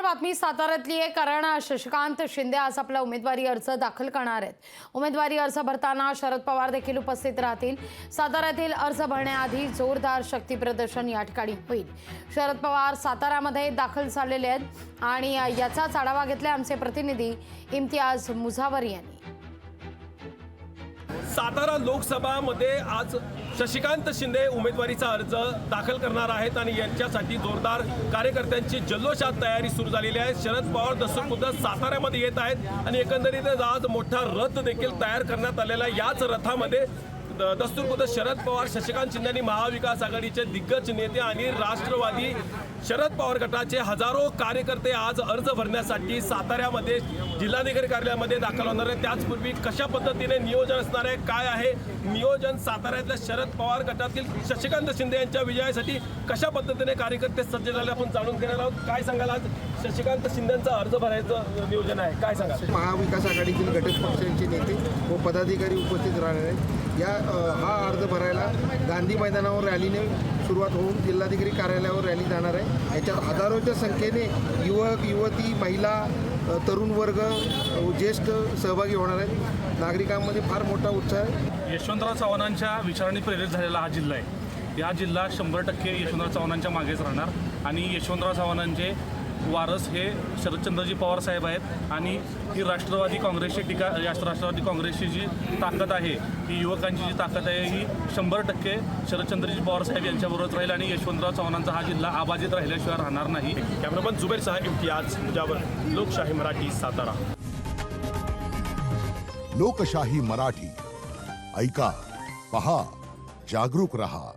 बातमी साताऱ्यातली आहे, कारण शशिकांत शिंदे आज आपला उमेदवारी अर्ज दाखल करणार आहेत। उमेदवारी अर्ज भरताना शरद पवार देखील उपस्थित राहतील। साताऱ्यातील अर्ज भरण्याआधी जोरदार शक्ती प्रदर्शन या ठिकाणी होईल। शरद पवार साताऱ्यामध्ये दाखल झालेले आहेत आणि याचाच आढावा घेतला आमचे प्रतिनिधी इम्तियाज मुझावर यांनी। सातारा लोकसभामध्ये आज शशिकांत शिंदे उमेदवारीचा अर्ज दाखल करणार आहेत आणि यांच्यासाठी जोरदार कार्यकर्त्यांची जल्लोषात तयारी सुरू झालेली आहे। शरद पवार दस्तूरखुद्द साताऱ्यामध्ये येत आहेत आणि एकंदरीत आज मोठा रथ देखील तयार करण्यात आलेला आहे। याच रथामध्ये दस्तूरखुद्द शरद पवार, शशिकांत शिंदे आणि महाविकास आघाडीचे दिग्गज नेते आणि राष्ट्रवादी शरद पवार गटाचे हजारो कार्यकर्ते आज अर्ज भरण्यासाठी साताऱ्यामध्ये जिल्हाधिकारी कार्यालयामध्ये दाखल होणार आहेत। त्याचपूर्वी कशा पद्धतीने नियोजन असणार आहे, काय आहे नियोजन, साताऱ्यातल्या शरद पवार गटातील शशिकांत शिंदे यांच्या विजयासाठी कशा पद्धतीने कार्यकर्ते सज्ज झाले आपण जाणून घेणार आहोत। काय सांगाल, आज शशिकांत शिंदेंचा अर्ज भरायचं नियोजन आहे, काय सांगाल? महाविकास आघाडीतील घटक पक्षांचे नेते व पदाधिकारी उपस्थित राहणार आहेत। हा अर्ज भरायला गांधी मैदानावर रॅलीने सुरुवात होऊन जिल्हाधिकारी कार्यालयावर रॅली जाणार आहे। याच्यात हजारोच्या संख्येने युवक, युवती, महिला, तरुण वर्ग, ज्येष्ठ सहभागी होणार आहेत। नागरिकांमध्ये फार मोठा उत्साह आहे। यशवंतराव चव्हाणांच्या विचारांनी प्रेरित झालेला हा जिल्हा आहे। या जिल्हा 100% यशवंतराव चव्हाणांच्या मागेच राहणार आणि यशवंतराव चव्हाणांचे वारस हे शरदचंद्रजी पवार साहेब आहेत आणि ही राष्ट्रवादी काँग्रेसची जी ताकद आहे, ही युवकांची जी ताकद आहे, ही 100% शरदचंद्रजी पवार साहेब यांच्याबरोबरच राहील आणि यशवंतराव चव्हाणांचा हा जिल्हा आबाजित राहिल्याशिवाय राहणार नाही। कॅमेरामन जुबेर साहेब, इम्तियाज मुझावर, लोकशाही मराठी, सातारा। लोकशाही मराठी, ऐका, पहा, जागरूक रहा।